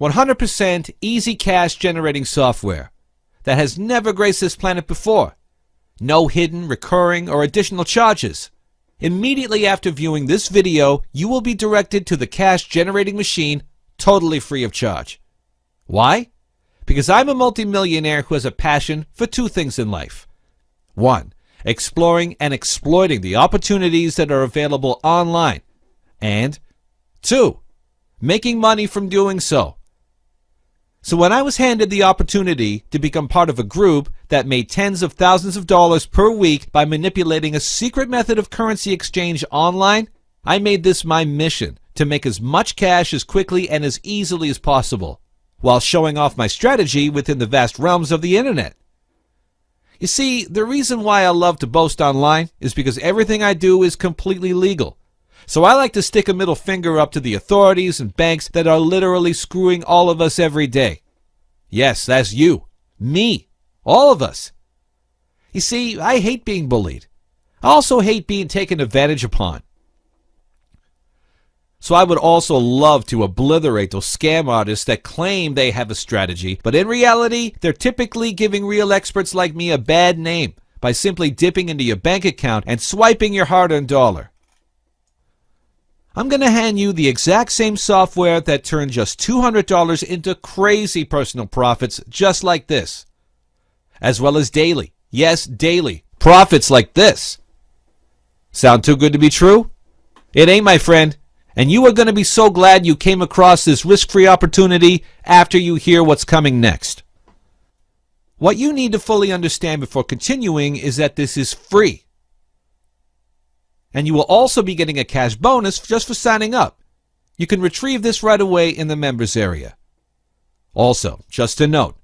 100% easy cash generating software that has never graced this planet before. No hidden, recurring, or additional charges. Immediately after viewing this video, you will be directed to the cash generating machine totally free of charge. Why? Because I'm a multimillionaire who has a passion for two things in life. 1. Exploring and exploiting the opportunities that are available online. And 2. Making money from doing so. So when I was handed the opportunity to become part of a group that made tens of thousands of dollars per week by manipulating a secret method of currency exchange online, I made this my mission to make as much cash as quickly and as easily as possible, while showing off my strategy within the vast realms of the internet. You see, the reason why I love to boast online is because everything I do is completely legal. So I like to stick a middle finger up to the authorities and banks that are literally screwing all of us every day. Yes, that's you, me, all of us. You see, I hate being bullied. I also hate being taken advantage upon. So I would also love to obliterate those scam artists that claim they have a strategy, but in reality, they're typically giving real experts like me a bad name by simply dipping into your bank account and swiping your hard-earned dollar. I'm going to hand you the exact same software that turned just $200 into crazy personal profits just like this. As well as daily, yes, daily, profits like this. Sound too good to be true? It ain't, my friend. And you are going to be so glad you came across this risk-free opportunity after you hear what's coming next. What you need to fully understand before continuing is that this is free. And you will also be getting a cash bonus just for signing up. You can retrieve this right away in the members area. Also, just to note,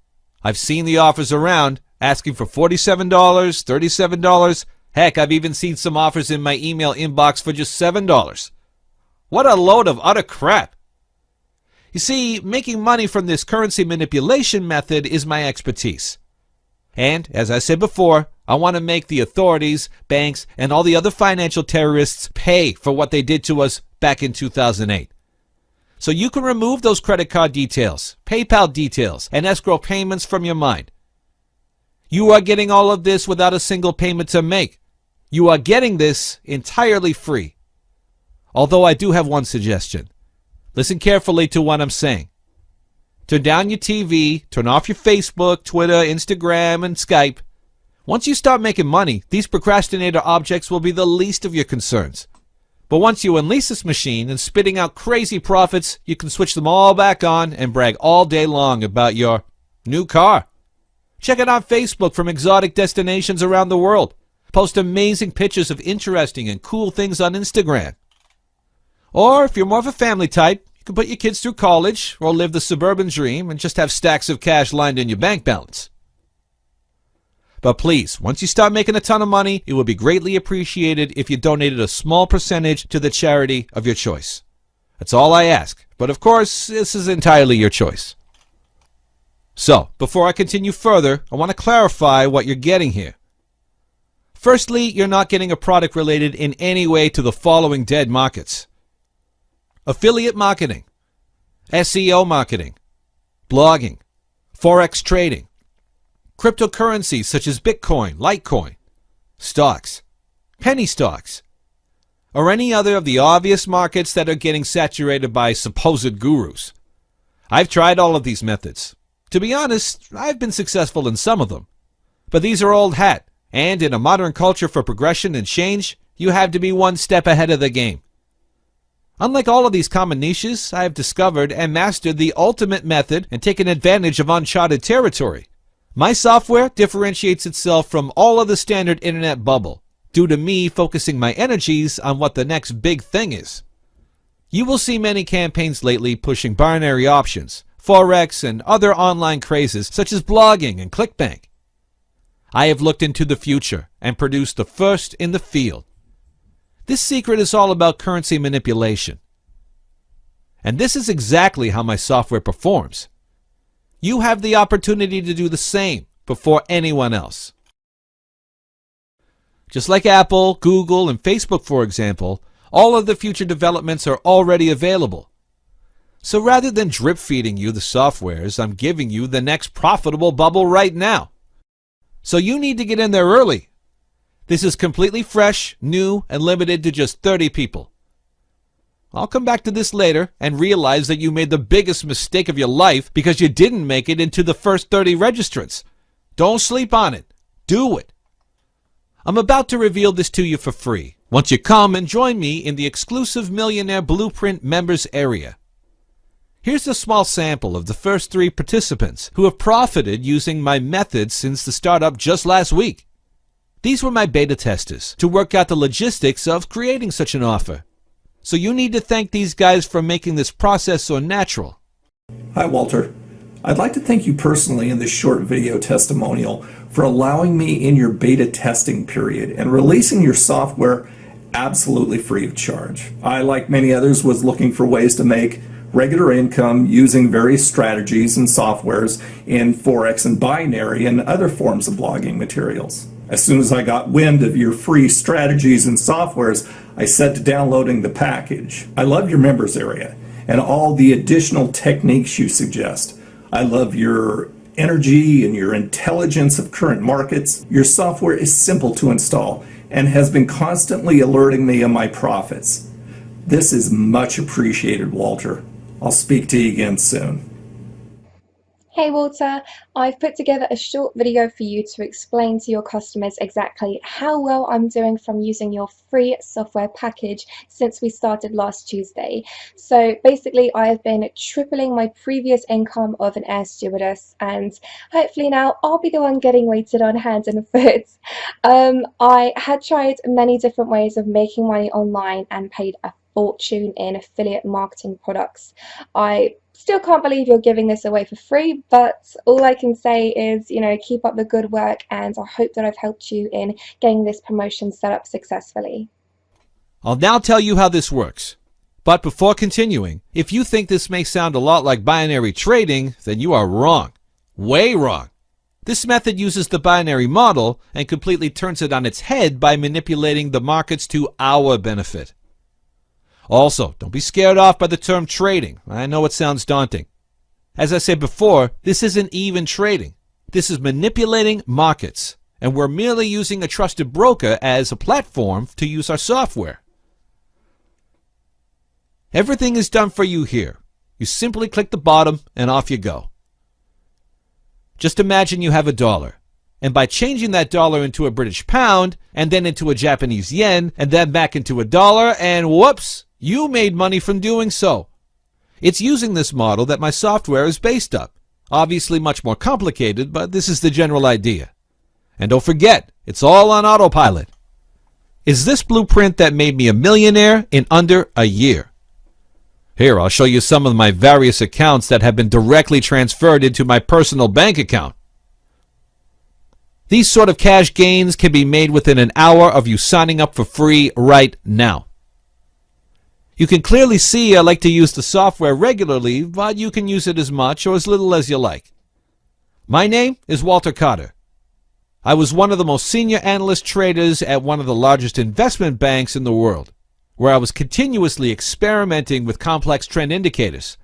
I've seen the offers around asking for $47, $37. Heck, I've even seen some offers in my email inbox for just $7. What a load of utter crap. You see, making money from this currency manipulation method is my expertise. And, as I said before, I want to make the authorities, banks, and all the other financial terrorists pay for what they did to us back in 2008. So you can remove those credit card details, PayPal details, and escrow payments from your mind. You are getting all of this without a single payment to make. You are getting this entirely free. Although I do have one suggestion. Listen carefully to what I'm saying. Turn down your TV, turn off your Facebook, Twitter, Instagram, and Skype. Once you start making money, these procrastinator objects will be the least of your concerns. But once you unleash this machine and spitting out crazy profits, you can switch them all back on and brag all day long about your new car. Check it on Facebook from exotic destinations around the world. Post amazing pictures of interesting and cool things on Instagram. Or if you're more of a family type, you can put your kids through college or live the suburban dream and just have stacks of cash lined in your bank balance. But please, once you start making a ton of money, it would be greatly appreciated if you donated a small percentage to the charity of your choice. That's all I ask. But of course, this is entirely your choice. So, before I continue further, I want to clarify what you're getting here. Firstly, you're not getting a product related in any way to the following dead markets: affiliate marketing, SEO marketing, blogging, forex trading, cryptocurrencies such as Bitcoin, Litecoin, stocks, penny stocks, or any other of the obvious markets that are getting saturated by supposed gurus. I've tried all of these methods. To be honest, I've been successful in some of them. But these are old hat, and in a modern culture for progression and change, you have to be one step ahead of the game. Unlike all of these common niches, I have discovered and mastered the ultimate method and taken advantage of uncharted territory. My software differentiates itself from all of the standard internet bubble, due to me focusing my energies on what the next big thing is. You will see many campaigns lately pushing binary options, forex, and other online crazes such as blogging and clickbank. I have looked into the future and produced the first in the field. This secret is all about currency manipulation. And this is exactly how my software performs. You have the opportunity to do the same before anyone else. Just like Apple, Google, and Facebook, for example, all of the future developments are already available. So rather than drip feeding you the softwares, I'm giving you the next profitable bubble right now. So you need to get in there early. This is completely fresh, new, and limited to just 30 people. I'll come back to this later and realize that you made the biggest mistake of your life because you didn't make it into the first 30 registrants. Don't sleep on it. Do it. I'm about to reveal this to you for free once you come and join me in the exclusive Millionaire Blueprint members area. Here's a small sample of the first 3 participants who have profited using my methods since the startup just last week. These were my beta testers to work out the logistics of creating such an offer. So you need to thank these guys for making this process so natural. Hi, Walter. I'd like to thank you personally in this short video testimonial for allowing me in your beta testing period and releasing your software absolutely free of charge. I, like many others, was looking for ways to make regular income using various strategies and softwares in Forex and binary and other forms of blogging materials. As soon as I got wind of your free strategies and softwares, I set to downloading the package. I love your members area and all the additional techniques you suggest. I love your energy and your intelligence of current markets. Your software is simple to install and has been constantly alerting me of my profits. This is much appreciated, Walter. I'll speak to you again soon. Hey Walter, I've put together a short video for you to explain to your customers exactly how well I'm doing from using your free software package since we started last Tuesday. So basically I have been tripling my previous income of an air stewardess, and hopefully now I'll be the one getting waited on hand and foot. I had tried many different ways of making money online and paid a fortune in affiliate marketing products. I still can't believe you're giving this away for free, but all I can say is, keep up the good work, and I hope that I've helped you in getting this promotion set up successfully. I'll now tell you how this works. But before continuing, if you think this may sound a lot like binary trading, then you are wrong. Way wrong. This method uses the binary model and completely turns it on its head by manipulating the markets to our benefit. Also, don't be scared off by the term trading. I know it sounds daunting. As I said before, this isn't even trading. This is manipulating markets, and we're merely using a trusted broker as a platform to use our software. Everything is done for you here. You simply click the bottom and off you go. Just imagine you have $1, and by changing that dollar into a British pound, and then into a Japanese yen, and then back into $1, and whoops, you made money from doing so. It's using this model that my software is based on. Obviously much more complicated, but this is the general idea. And don't forget, it's all on autopilot. Is this blueprint that made me a millionaire in under a year? Here, I'll show you some of my various accounts that have been directly transferred into my personal bank account. These sort of cash gains can be made within an hour of you signing up for free right now. You can clearly see I like to use the software regularly, but you can use it as much or as little as you like. My name is Walter Carter. I was one of the most senior analyst traders at one of the largest investment banks in the world, where I was continuously experimenting with complex trend indicators.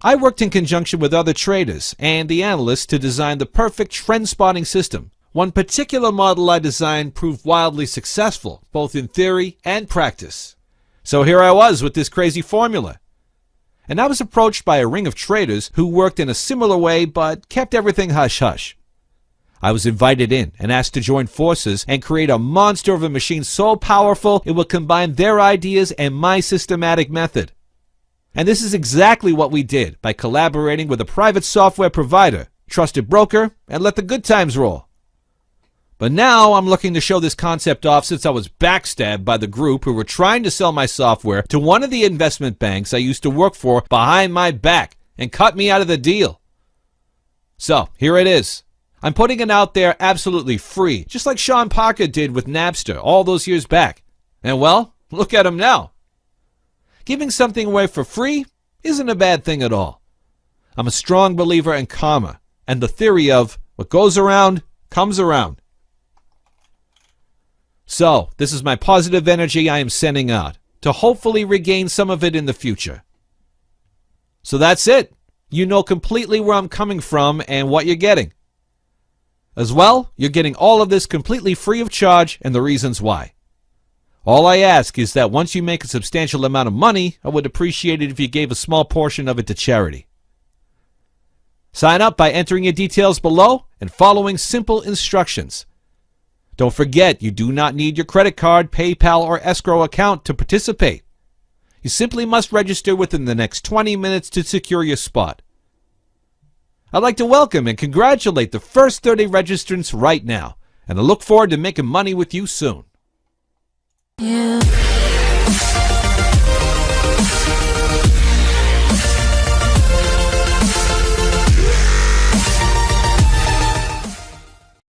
I worked in conjunction with other traders and the analysts to design the perfect trend spotting system. One particular model I designed proved wildly successful, both in theory and practice. So here I was with this crazy formula. And I was approached by a ring of traders who worked in a similar way but kept everything hush-hush. I was invited in and asked to join forces and create a monster of a machine so powerful it would combine their ideas and my systematic method. And this is exactly what we did by collaborating with a private software provider, trusted broker, and let the good times roll. But now I'm looking to show this concept off since I was backstabbed by the group who were trying to sell my software to one of the investment banks I used to work for behind my back and cut me out of the deal. So here it is. I'm putting it out there absolutely free, just like Sean Parker did with Napster all those years back. And well, look at him now. Giving something away for free isn't a bad thing at all. I'm a strong believer in karma and the theory of what goes around comes around. So, this is my positive energy I am sending out to hopefully regain some of it in the future. So that's it. You know completely where I'm coming from and what you're getting. As well, you're getting all of this completely free of charge and the reasons why. All I ask is that once you make a substantial amount of money, I would appreciate it if you gave a small portion of it to charity. Sign up by entering your details below and following simple instructions. Don't forget, you do not need your credit card, PayPal, or escrow account to participate. You simply must register within the next 20 minutes to secure your spot. I'd like to welcome and congratulate the first 30 registrants right now, and I look forward to making money with you soon.